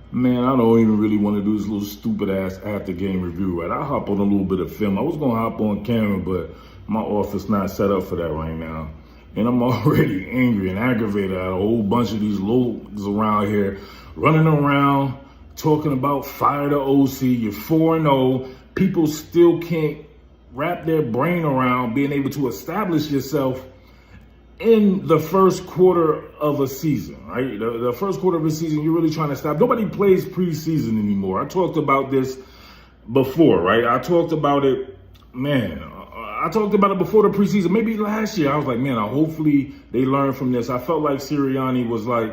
Man, I don't even really want to do this little stupid ass after game review, right? I hop on a little bit of film. I was gonna hop on camera, but my office not set up for that right now. And I'm already angry and aggravated at a whole bunch of these locals around here running around talking about fire the OC. You're 4-0. People still can't wrap their brain around being able to establish yourself in the first quarter of a season, right? The first quarter of a season, you're really trying to stop. Nobody plays preseason anymore. I talked about this before, right? I talked about it, man. I talked about it before the preseason, maybe last year. I was like, man, hopefully they learn from this. I felt like Sirianni was like,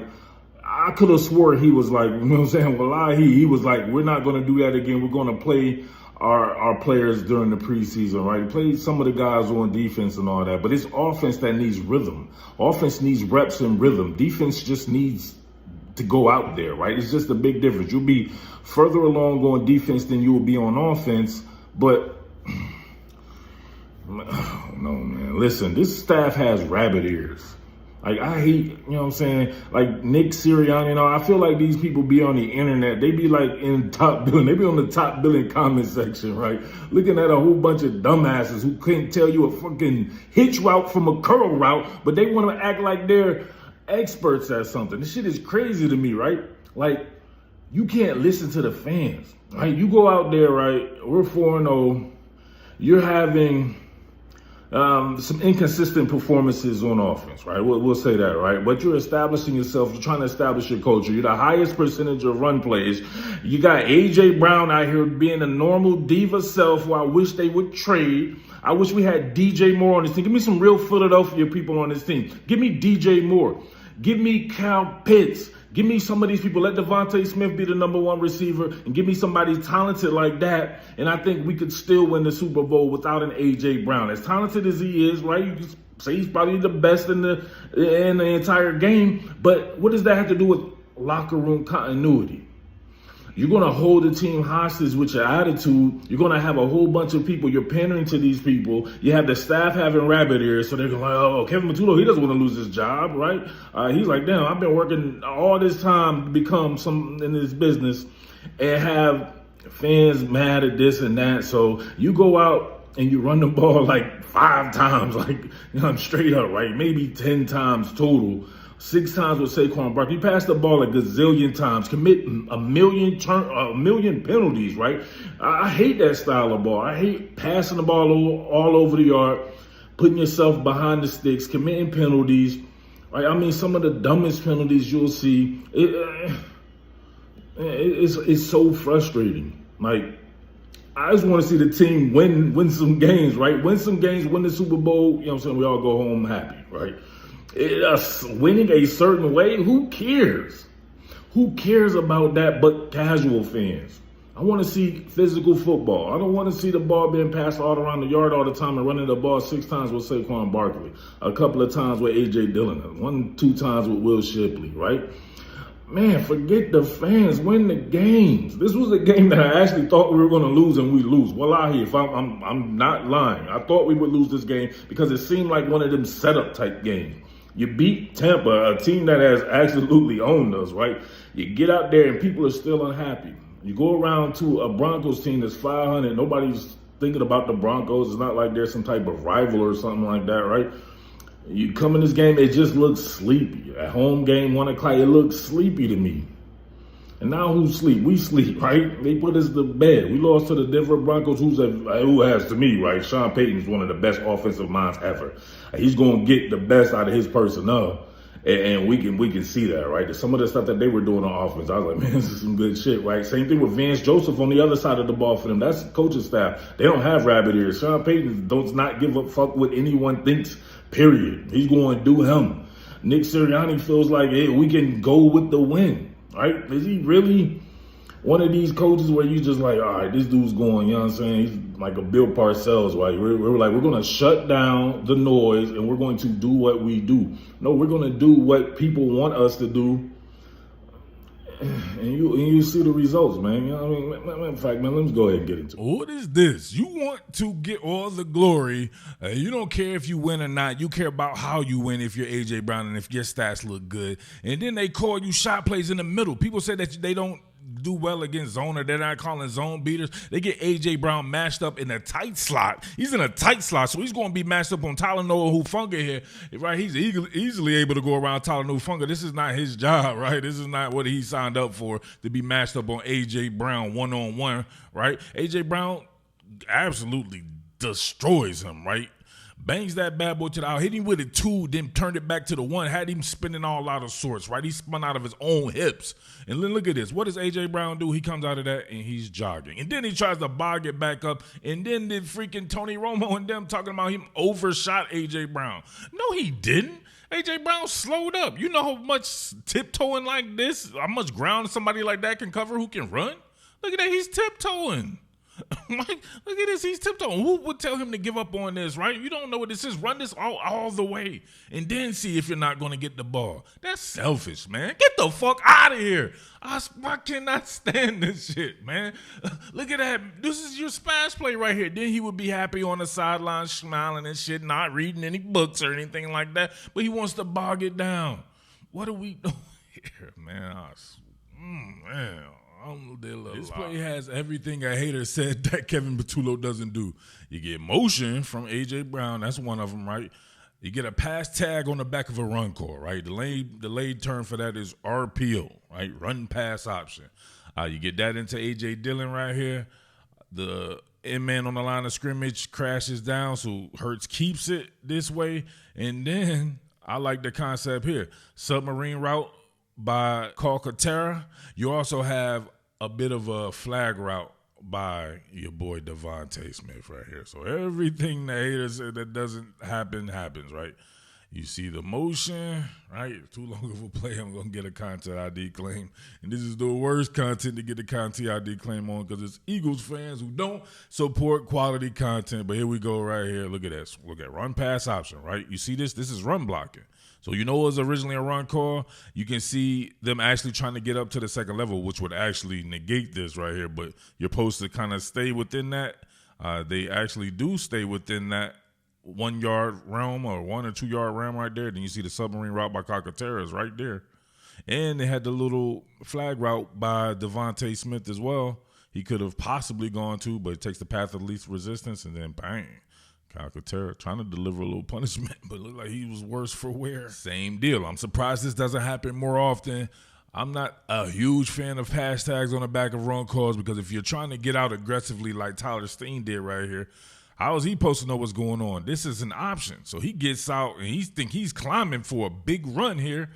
I could have swore he was like, you know what I'm saying? Well, he was like, we're not going to do that again. We're going to play our players during the preseason, right? Play some of the guys on defense and all that. But it's offense that needs rhythm. Offense needs reps and rhythm. Defense just needs to go out there, right? It's just a big difference. You'll be further along on defense than you will be on offense. But, oh, no, man. Listen, this staff has rabbit ears. Like, I hate, you know what I'm saying? Like, Nick Sirianni, you know, I feel like these people be on the internet. They be like in top billing. They be on the top billing comment section, right? Looking at a whole bunch of dumbasses who couldn't tell you a fucking hitch route from a curl route, but they want to act like they're experts at something. This shit is crazy to me, right? Like, you can't listen to the fans, right? You go out there, right? We're 4-0. You're having some inconsistent performances on offense, right? We'll say that, right? But you're establishing yourself. You're trying to establish your culture. You're the highest percentage of run plays. You got A.J. Brown out here being a normal diva self who I wish they would trade. I wish we had DJ Moore on this team. Give me some real Philadelphia people on this team. Give me DJ Moore. Give me Kyle Pitts. Give me some of these people. Let Devontae Smith be the number one receiver and give me somebody talented like that. And I think we could still win the Super Bowl without an A.J. Brown. As talented as he is, right? You can say he's probably the best in the entire game. But what does that have to do with locker room continuity? You're going to hold the team hostage with your attitude. You're going to have a whole bunch of people. You're pandering to these people. You have the staff having rabbit ears. So they're going like, oh, Kevin Matulo, he doesn't want to lose his job, right? He's like, damn, I've been working all this time to become something in this business and have fans mad at this and that. So you go out and you run the ball like 5 times, like, you know, I'm straight up, right? Maybe 10 times total. 6 times with Saquon Barkley. He passed the ball a gazillion times, commit a million penalties, right? I hate that style of ball. I hate passing the ball all over the yard, putting yourself behind the sticks, committing penalties. Right? I mean, some of the dumbest penalties you'll see. It's so frustrating. Like, I just want to see the team win some games, right? Win some games, win the Super Bowl. You know what I'm saying? We all go home happy, right? Winning a certain way, who cares? Who cares about that but casual fans? I want to see physical football. I don't want to see the ball being passed all around the yard all the time and running the ball 6 times with Saquon Barkley, a couple of times with A.J. Dillon, 1-2 times with Will Shipley, right? Man, forget the fans. Win the games. This was a game that I actually thought we were going to lose, and we lose. Wallahi, if I'm not lying. I thought we would lose this game because it seemed like one of them setup type games. You beat Tampa, a team that has absolutely owned us, right? You get out there and people are still unhappy. You go around to a Broncos team that's 500. Nobody's thinking about the Broncos. It's not like they're some type of rival or something like that, right? You come in this game, it just looks sleepy. At home game, 1 o'clock, it looks sleepy to me. And now who sleep? We sleep, right? They put us to bed. We lost to the Denver Broncos, who has to me, right? Sean Payton is one of the best offensive minds ever. He's going to get the best out of his personnel, and we can see that, right? Some of the stuff that they were doing on offense, I was like, man, this is some good shit, right? Same thing with Vance Joseph on the other side of the ball for them. That's coaching staff. They don't have rabbit ears. Sean Payton does not give a fuck what anyone thinks, period. He's going to do him. Nick Sirianni feels like, hey, we can go with the win. Right? Is he really one of these coaches where you just like, all right, this dude's going, you know what I'm saying? He's like a Bill Parcells, right? We're like, we're going to shut down the noise and we're going to do what we do. No, we're going to do what people want us to do. And you see the results, man. You know what I mean? In fact, man, let's go ahead and get into it. What is this? You want to get all the glory. You don't care if you win or not. You care about how you win if you're A.J. Brown and if your stats look good. And then they call you shot plays in the middle. People say that they don't do well against zone, or they're not calling zone beaters. They get A.J. Brown matched up in a tight slot. He's in a tight slot, so he's going to be matched up on Talanoa Hufanga here, right? He's easily able to go around Talanoa Hufanga. This is not his job, right? This is not what he signed up for, to be matched up on A.J. Brown one-on-one, right? A.J. Brown absolutely destroys him, right? Bangs that bad boy to the out, hit him with it 2, then turned it back to the 1, had him spinning all out of sorts, right? He spun out of his own hips. And then look at this. What does A.J. Brown do? He comes out of that and he's jogging. And then he tries to bog it back up. And then the freaking Tony Romo and them talking about him overshot A.J. Brown. No, he didn't. A.J. Brown slowed up. You know how much tiptoeing like this, how much ground somebody like that can cover who can run? Look at that. He's tiptoeing. Look at this. He's tiptoeing. Who would tell him to give up on this, right? You don't know what this is. Run this all the way and then see if you're not going to get the ball. That's selfish, man. Get the fuck out of here. I cannot stand this shit, man. Look at that. This is your smash play right here. Then he would be happy on the sideline smiling and shit, not reading any books or anything like that. But he wants to bog it down. What are we doing here, man? Man. This play has everything a hater said that Kevin Patullo doesn't do. You get motion from A.J. Brown. That's one of them, right? You get a pass tag on the back of a run call, right? The delayed term for that is RPO, right? Run pass option. You get that into A.J. Dillon right here. The in-man on the line of scrimmage crashes down, so Hurts keeps it this way. And then I like the concept here. Submarine route by Calcaterra. You also have a bit of a flag route by your boy Devontae Smith right here. So everything the haters said that doesn't happen happens, right? You see the motion, right? Too long of a play, I'm going to get a content ID claim. And this is the worst content to get the content ID claim on because it's Eagles fans who don't support quality content. But here we go right here. Look at this. Look at run pass option, right? You see this? This is run blocking. So you know it was originally a run call. You can see them actually trying to get up to the second level, which would actually negate this right here. But you're supposed to kind of stay within that. They actually do stay within that 1 yard realm or 1 or 2 yard realm right there. Then you see the submarine route by Calcaterra is right there. And they had the little flag route by Devontae Smith as well. He could have possibly gone to, but it takes the path of least resistance and then bang. Calcaterra trying to deliver a little punishment, but looked like he was worse for wear. Same deal. I'm surprised this doesn't happen more often. I'm not a huge fan of hashtags on the back of run calls because if you're trying to get out aggressively like Tyler Steen did right here, how is he supposed to know what's going on? This is an option. So he gets out and he's climbing for a big run here.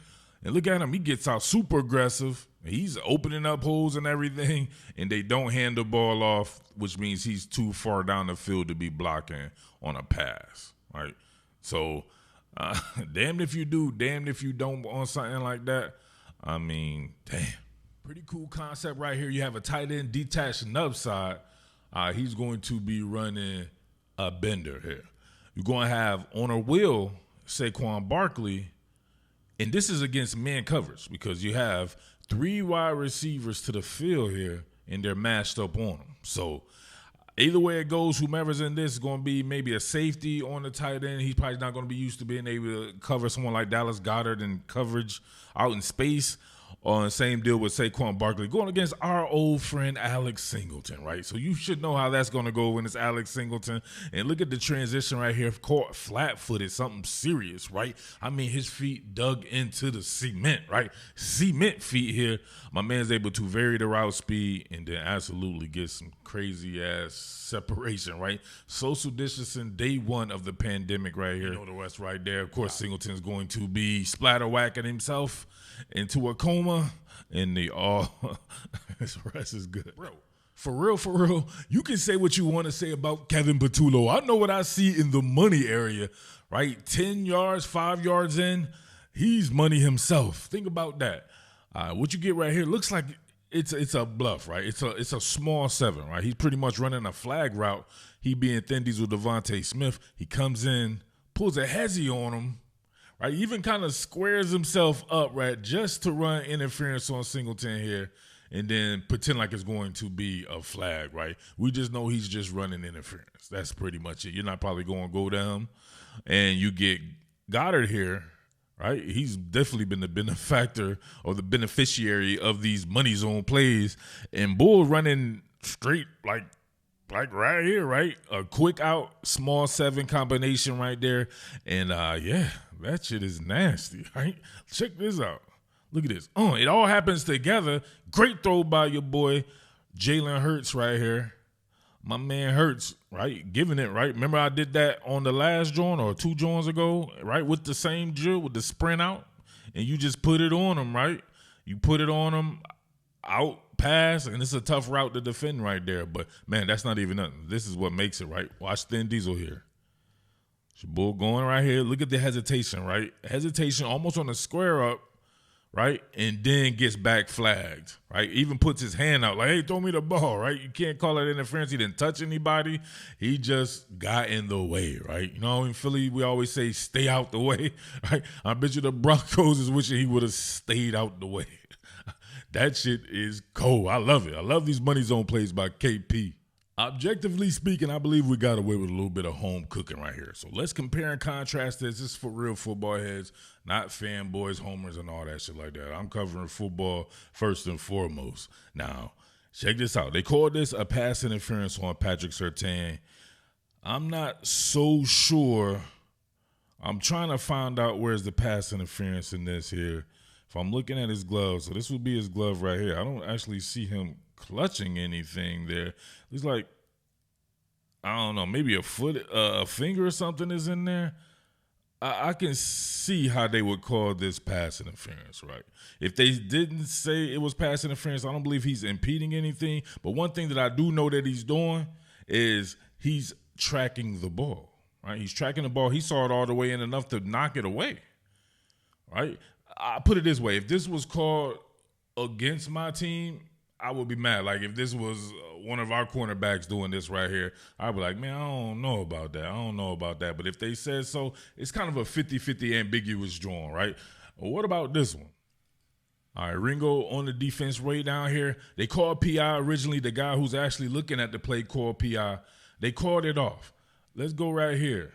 And look at him. He gets out super aggressive. He's opening up holes and everything, and they don't hand the ball off, which means he's too far down the field to be blocking on a pass, right? So damned if you do, damned if you don't on something like that. I mean, damn. Pretty cool concept right here. You have a tight end detached nub side. He's going to be running a bender here. You're going to have on a wheel Saquon Barkley, and this is against man coverage because you have 3 wide receivers to the field here, and they're matched up on them. So either way it goes, whomever's in this is going to be maybe a safety on the tight end. He's probably not going to be used to being able to cover someone like Dallas Goedert in coverage out in space. On same deal with Saquon Barkley going against our old friend Alex Singleton, right? So you should know how that's going to go when it's Alex Singleton. And look at the transition right here. Caught flat-footed, something serious, right? I mean, his feet dug into the cement, right? Cement feet here. My man's able to vary the route speed and then absolutely get some crazy-ass separation, right? Social distancing day 1 of the pandemic right here. You know the rest right there. Of course, Singleton's going to be splatter-whacking himself into a coma, and the this rest is good. Bro, for real, you can say what you want to say about Kevin Patullo. I know what I see in the money area, right? 10 yards, 5 yards in, he's money himself. Think about that. What you get right here looks like it's a bluff, right? It's a small 7, right? He's pretty much running a flag route. He being Thendies with Devontae Smith. He comes in, pulls a hezzy on him, right, even kind of squares himself up, right, just to run interference on Singleton here and then pretend like it's going to be a flag, right? We just know he's just running interference. That's pretty much it. You're not probably going to go down. And you get Goddard here, right? He's definitely been the benefactor or the beneficiary of these money zone plays. And Bull running straight like right here, right? A quick out, small 7 combination right there. And yeah, that shit is nasty, right? Check this out. Look at this. It all happens together. Great throw by your boy Jalen Hurts right here. My man Hurts, right? Giving it, right? Remember I did that on the last joint or 2 joints ago, right? With the same drill, with the sprint out. And you just put it on him, right? You put it on him, out, pass, and it's a tough route to defend right there. But, man, that's not even nothing. This is what makes it, right? Watch Thin Diesel here. It's your bull going right here. Look at the hesitation, right? Hesitation almost on the square up. Right, and then gets back flagged, right? Even puts his hand out like, hey, throw me the ball, right? You can't call it interference. He didn't touch anybody. He just got in the way, right? You know, in Philly, we always say stay out the way, right? I bet you the Broncos is wishing he would have stayed out the way. That shit is cold. I love it. I love these money zone plays by KP. Objectively speaking, I believe we got away with a little bit of home cooking right here. So let's compare and contrast this. This is for real football heads, not fanboys, homers, and all that shit like that. I'm covering football first and foremost. Now, check this out. They called this a pass interference on Patrick Surtain. I'm not so sure. I'm trying to find out where's the pass interference in this here. If I'm looking at his glove, so this would be his glove right here. I don't actually see him clutching anything there. It's like, I don't know, maybe a foot, a finger or something is in there. I can see how they would call this pass interference, right? If they didn't say it was pass interference, I don't believe he's impeding anything. But one thing that I do know that he's doing is he's tracking the ball, right? He's tracking the ball. He saw it all the way in enough to knock it away, right? I put it this way. If this was called against my team, I would be mad. Like, if this was one of our cornerbacks doing this right here, I'd be like, man, I don't know about that. I don't know about that. But if they said so, it's kind of a 50-50 ambiguous drawing, right? Well, what about this one? All right, Ringo on the defense way down here. They called PI originally. The guy who's actually looking at the play called PI. They called it off. Let's go right here.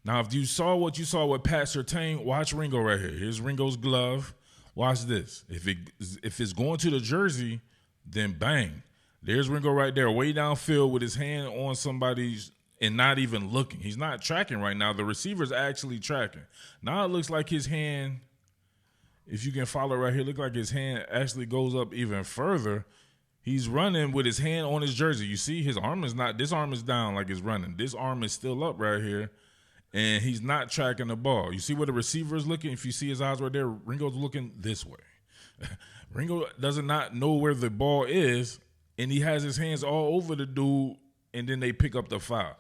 Now, if you saw what you saw with Pat Surtain, watch Ringo right here. Here's Ringo's glove. Watch this. If it's going to the jersey, then bang. There's Ringo right there, way downfield with his hand on somebody's and not even looking. He's not tracking right now. The receiver's actually tracking. Now it looks like his hand, if you can follow right here, look like his hand actually goes up even further. He's running with his hand on his jersey. You see his arm is not, this arm is down like it's running. This arm is still up right here, and he's not tracking the ball. You see where the receiver is looking? If you see his eyes right there, Ringo's looking this way. Ringo does not know where the ball is, and he has his hands all over the dude, and then they pick up the foul.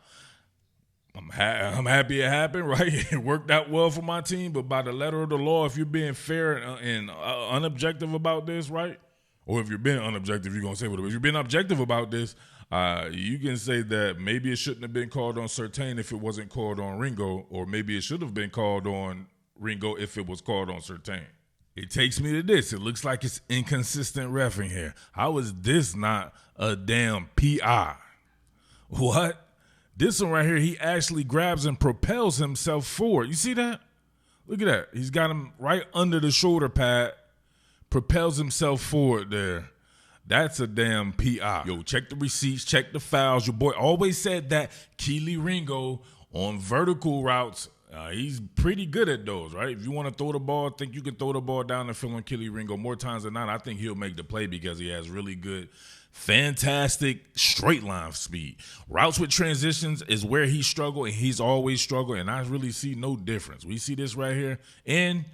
I'm happy it happened, right? It worked out well for my team, but by the letter of the law, if you're being fair and unobjective about this, right? Or if you're being unobjective, you're going to say whatever. If you're being objective about this, you can say that maybe it shouldn't have been called on Surtain if it wasn't called on Ringo, or maybe it should have been called on Ringo if it was called on Surtain. It takes me to this. It looks like it's inconsistent reffing here. How is this not a damn PI? What? This one right here, he actually grabs and propels himself forward. You see that? Look at that. He's got him right under the shoulder pad, propels himself forward there. That's a damn PI. Yo, check the receipts, check the fouls. Your boy always said that Keely Ringo on vertical routes, he's pretty good at those, right? If you want to throw the ball, think you can throw the ball down the field on Keely Ringo more times than not, I think he'll make the play because he has really good, fantastic straight line speed. Routes with transitions is where he struggled, and he's always struggled, and I really see no difference. We see this right here, and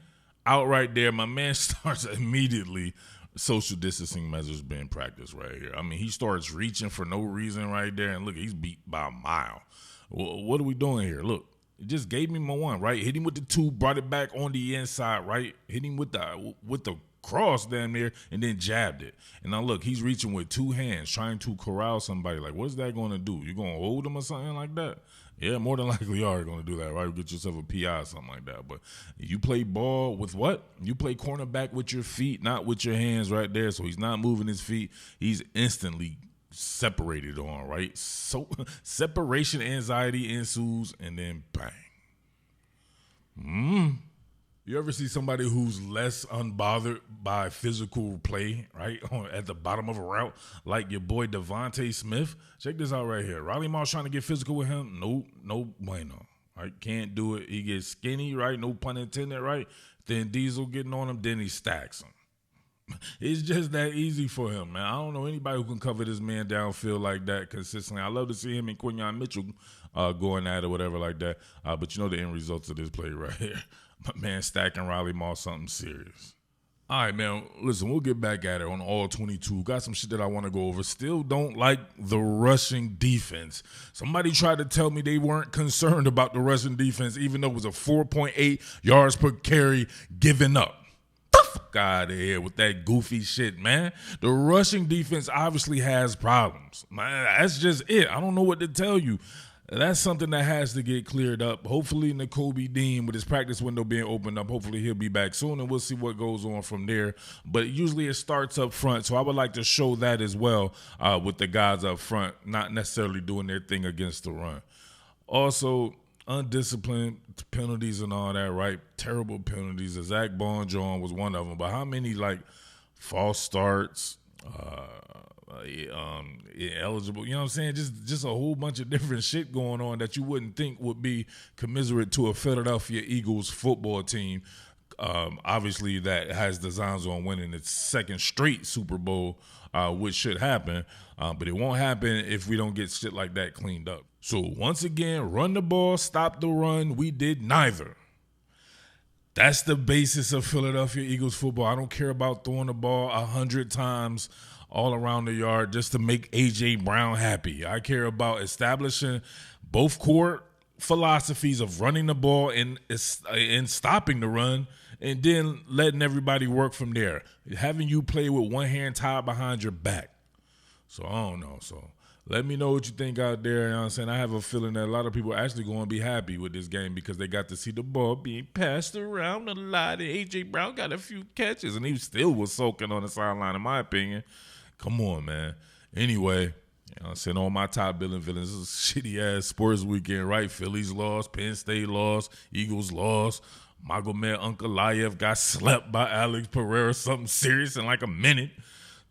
out right there, my man starts immediately social distancing measures being practiced right here. I mean, he starts reaching for no reason right there, and look, he's beat by a mile. Well, what are we doing here? Look. It just gave me my one, right? Hit him with the 2, brought it back on the inside, right? Hit him with the cross down there, and then jabbed it. And now look, he's reaching with 2 hands, trying to corral somebody. Like, what is that going to do? You going to hold him or something like that? Yeah, more than likely you are going to do that, right? Get yourself a PI or something like that. But you play ball with what? You play cornerback with your feet, not with your hands right there. So he's not moving his feet. He's instantly separated on, right? So separation anxiety ensues, and then bang. You ever see somebody who's less unbothered by physical play, right, at the bottom of a route, like your boy Devontae Smith? Check this out right here. Riley Moss trying to get physical with him? Nope, no bueno. Right, can't do it. He gets skinny, right? No pun intended, right? Then Diesel getting on him, then he stacks him. It's just that easy for him, man. I don't know anybody who can cover this man downfield like that consistently. I love to see him and Quinyon Mitchell going at it or whatever like that. But you know the end results of this play right here. My man stacking Riley Moss, something serious. All right, man, listen, we'll get back at it on all 22. Got some shit that I want to go over. Still don't like the rushing defense. Somebody tried to tell me they weren't concerned about the rushing defense, even though it was a 4.8 yards per carry given up. Fuck out of here with that goofy shit, man. The rushing defense obviously has problems. Man, that's just it. I don't know what to tell you. That's something that has to get cleared up. Hopefully, Nakobe Dean, with his practice window being opened up, hopefully he'll be back soon, and we'll see what goes on from there. But usually it starts up front, so I would like to show that as well with the guys up front, not necessarily doing their thing against the run. Also, undisciplined penalties and all that, right? Terrible penalties. Zach Bonjour was one of them. But how many, like, false starts, eligible, you know what I'm saying? Just a whole bunch of different shit going on that you wouldn't think would be commiserate to a Philadelphia Eagles football team. Obviously, that has designs on winning its second straight Super Bowl, which should happen. But it won't happen if we don't get shit like that cleaned up. So once again, run the ball, stop the run. We did neither. That's the basis of Philadelphia Eagles football. I don't care about throwing the ball 100 times all around the yard just to make A.J. Brown happy. I care about establishing both core philosophies of running the ball and stopping the run, and then letting everybody work from there. Having you play with one hand tied behind your back. So I don't know. So let me know what you think out there. You know what I'm saying? I have a feeling that a lot of people are actually going to be happy with this game because they got to see the ball being passed around a lot. And A.J. Brown got a few catches, and he still was soaking on the sideline, in my opinion. Come on, man. Anyway, you know what I'm saying, on my top Billin villains, this is a shitty-ass sports weekend, right? Phillies lost, Penn State lost, Eagles lost. Magomed Ankalaev got slept by Alex Pereira, something serious in like a minute.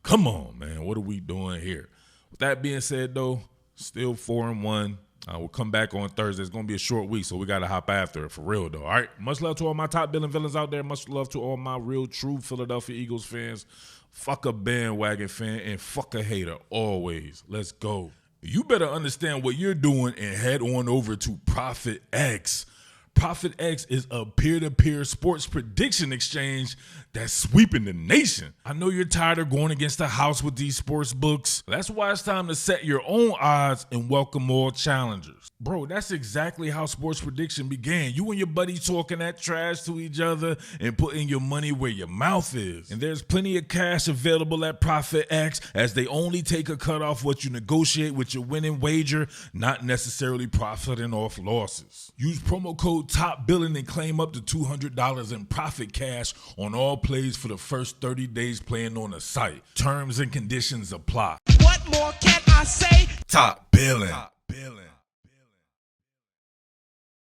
Come on, man. What are we doing here? With that being said, though, still 4-1. We'll come back on Thursday. It's going to be a short week, so we got to hop after it for real, though. All right? Much love to all my top Billin villains out there. Much love to all my real, true Philadelphia Eagles fans. Fuck a bandwagon fan and fuck a hater always. Let's go. You better understand what you're doing and head on over to Profit X. Profit X is a peer-to-peer sports prediction exchange that's sweeping the nation. I know you're tired of going against the house with these sports books. That's why it's time to set your own odds and welcome more challengers. Bro, that's exactly how sports prediction began. You and your buddies talking that trash to each other and putting your money where your mouth is. And there's plenty of cash available at Profit X, as they only take a cut off what you negotiate with your winning wager, not necessarily profiting off losses. Use promo code TOPBILLIN and claim up to $200 in profit cash on all plays for the first 30 days playing on the site. Terms and conditions apply. What more can I say? Top Billin. Top Billin.